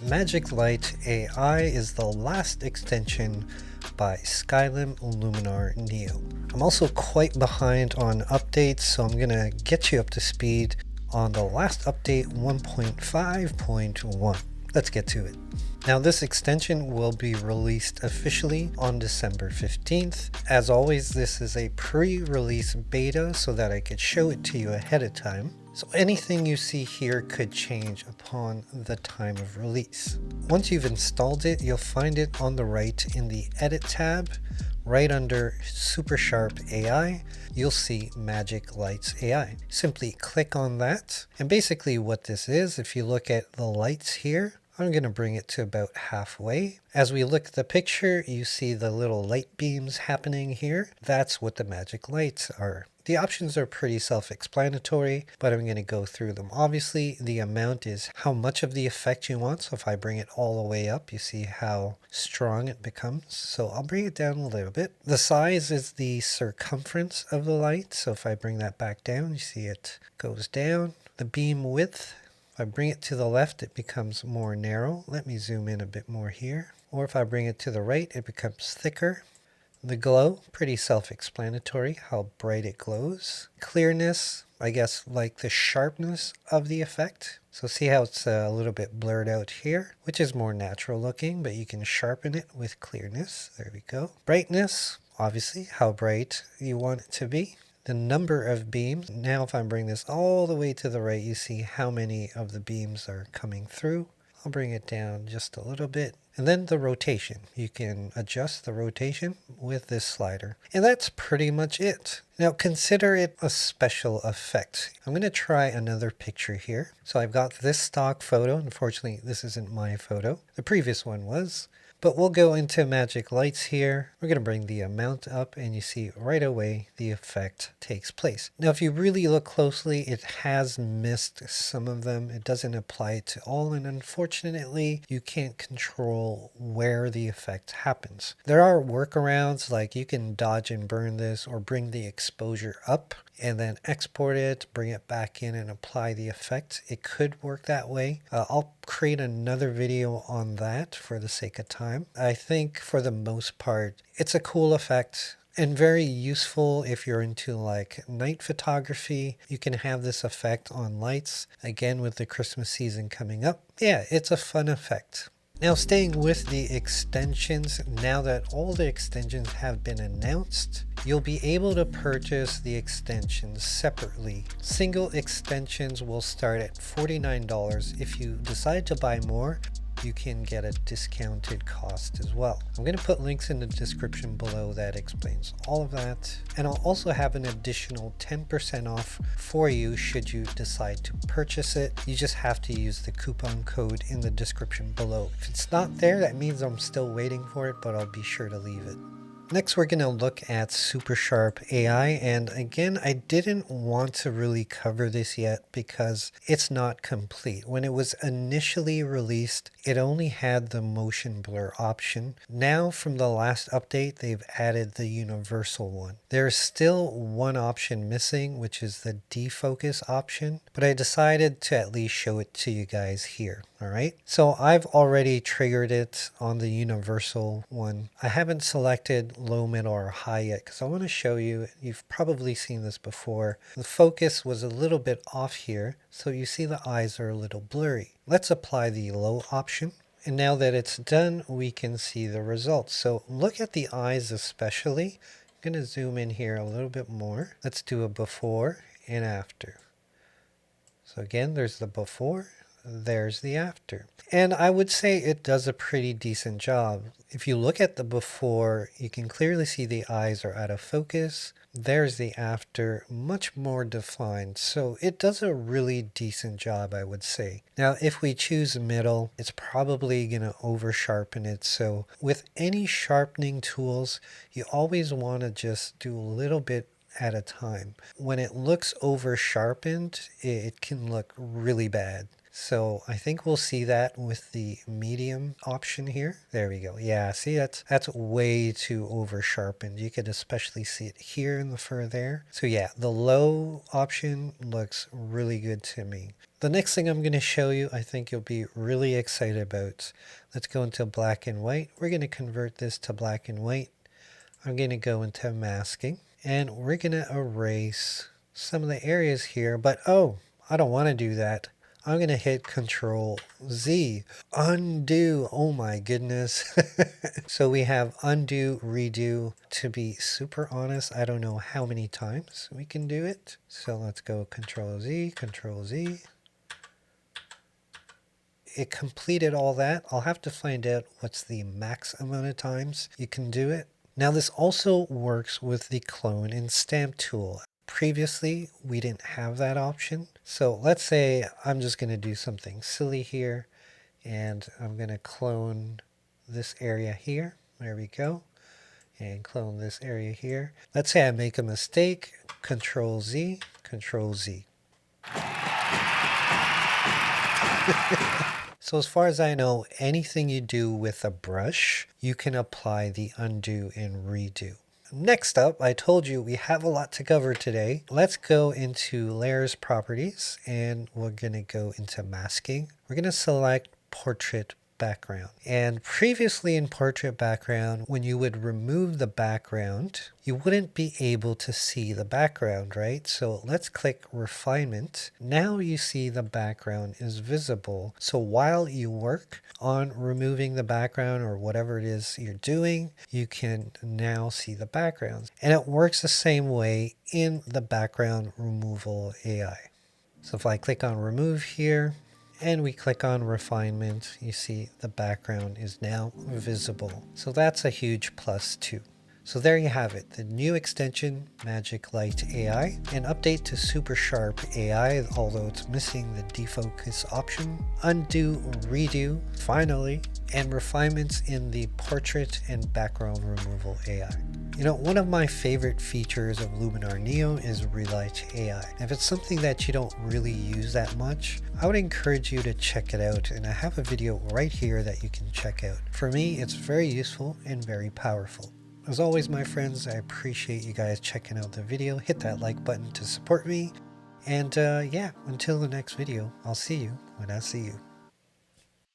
Magic Light AI is the last extension by Skyrim Luminar Neo. I'm also quite behind on updates, so I'm going to get you up to speed on the last update 1.5.1. Let's get to it. Now this extension will be released officially on December 15th. As always, this is a pre-release beta so that I could show it to you ahead of time. So anything you see here could change upon the time of release. Once you've installed it, you'll find it on the right in the Edit tab. Right under Super Sharp AI, you'll see Magic Lights AI. Simply click on that. And basically what this is, if you look at the lights here, I'm going to bring it to about halfway. As we look at the picture, you see the little light beams happening here. That's what the magic lights are. The options are pretty self-explanatory, but I'm going to go through them. Obviously, the amount is how much of the effect you want. So if I bring it all the way up, you see how strong it becomes. So I'll bring it down a little bit. The size is the circumference of the light. So if I bring that back down, you see it goes down. The beam width, if I bring it to the left, it becomes more narrow. Let me zoom in a bit more here. Or if I bring it to the right, it becomes thicker. The glow, pretty self-explanatory, how bright it glows. Clearness, I guess like the sharpness of the effect. So see how it's a little bit blurred out here, which is more natural looking, but you can sharpen it with clearness. There we go. Brightness, obviously how bright you want it to be. The number of beams. Now if I bring this all the way to the right, you see how many of the beams are coming through. I'll bring it down just a little bit. And then the rotation. You can adjust the rotation with this slider. And that's pretty much it. Now consider it a special effect. I'm going to try another picture here. So I've got this stock photo. Unfortunately, this isn't my photo. The previous one was. But we'll go into magic lights here. We're going to bring the amount up and you see right away the effect takes place. Now if you really look closely, it has missed some of them. It doesn't apply to all, and unfortunately you can't control where the effect happens. There are workarounds, like you can dodge and burn this or bring the exposure up and then export it, bring it back in and apply the effect. It could work that way. I'll create another video on that for the sake of time. I think for the most part, it's a cool effect and very useful if you're into like night photography. You can have this effect on lights. Again, with the Christmas season coming up. Yeah, it's a fun effect. Now staying with the extensions, now that all the extensions have been announced, you'll be able to purchase the extensions separately. Single extensions will start at $49. If you decide to buy more, you can get a discounted cost as well. I'm going to put links in the description below that explains all of that. And I'll also have an additional 10% off for you should you decide to purchase it. You just have to use the coupon code in the description below. If it's not there, that means I'm still waiting for it, but I'll be sure to leave it. Next, we're going to look at Super Sharp AI, and again, I didn't want to really cover this yet because it's not complete. When it was initially released, it only had the motion blur option. Now, from the last update, they've added the universal one. There's still one option missing, which is the defocus option, but I decided to at least show it to you guys here. All right, so I've already triggered it on the universal one. I haven't selected low, mid, or high yet because I want to show you. You've probably seen this before. The focus was a little bit off here, so you see the eyes are a little blurry. Let's apply the low option. And now that it's done, we can see the results. So look at the eyes especially. I'm going to zoom in here a little bit more. Let's do a before and after. So again, there's the before. There's the after. And I would say it does a pretty decent job. If you look at the before, you can clearly see the eyes are out of focus. There's the after, much more defined. So it does a really decent job, I would say. Now, if we choose middle, it's probably going to over sharpen it. So with any sharpening tools, you always want to just do a little bit at a time. When it looks over sharpened, it can look really bad. So I think we'll see that with the medium option here. There we go. Yeah, see, that's way too over sharpened. You could especially see it here in the fur there. So yeah, the low option looks really good to me. The next thing I'm going to show you, I think you'll be really excited about. Let's go into black and white. We're going to convert this to black and white. I'm going to go into masking and we're going to erase some of the areas here, but oh, I don't want to do that. I'm going to hit Control Z. Undo. Oh my goodness. So we have undo, redo. To be super honest, I don't know how many times we can do it. So let's go Control Z, Control Z. It completed all that. I'll have to find out what's the max amount of times you can do it. Now this also works with the clone and stamp tool. Previously, we didn't have that option. So let's say I'm just going to do something silly here and I'm going to clone this area here. There we go. And clone this area here. Let's say I make a mistake. Control Z, Control Z. So as far as I know, anything you do with a brush, you can apply the undo and redo. Next up, I told you we have a lot to cover today. Let's go into layers properties and we're going to go into masking. We're going to select portrait background. And previously in portrait background, when you would remove the background, you wouldn't be able to see the background, right? So let's click refinement. Now you see the background is visible. So while you work on removing the background or whatever it is you're doing, you can now see the backgrounds. And it works the same way in the background removal AI. So if I click on remove here, and we click on refinement, you see the background is now visible. So that's a huge plus too. So there you have it, the new extension, Magic Light AI, an update to Super Sharp AI, although it's missing the defocus option, undo, redo, finally, and refinements in the portrait and background removal AI. You know, one of my favorite features of Luminar Neo is Relight AI. If it's something that you don't really use that much, I would encourage you to check it out, and I have a video right here that you can check out. For me, it's very useful and very powerful. As always, my friends, I appreciate you guys checking out the video. Hit that like button to support me. And yeah, until the next video, I'll see you when I see you.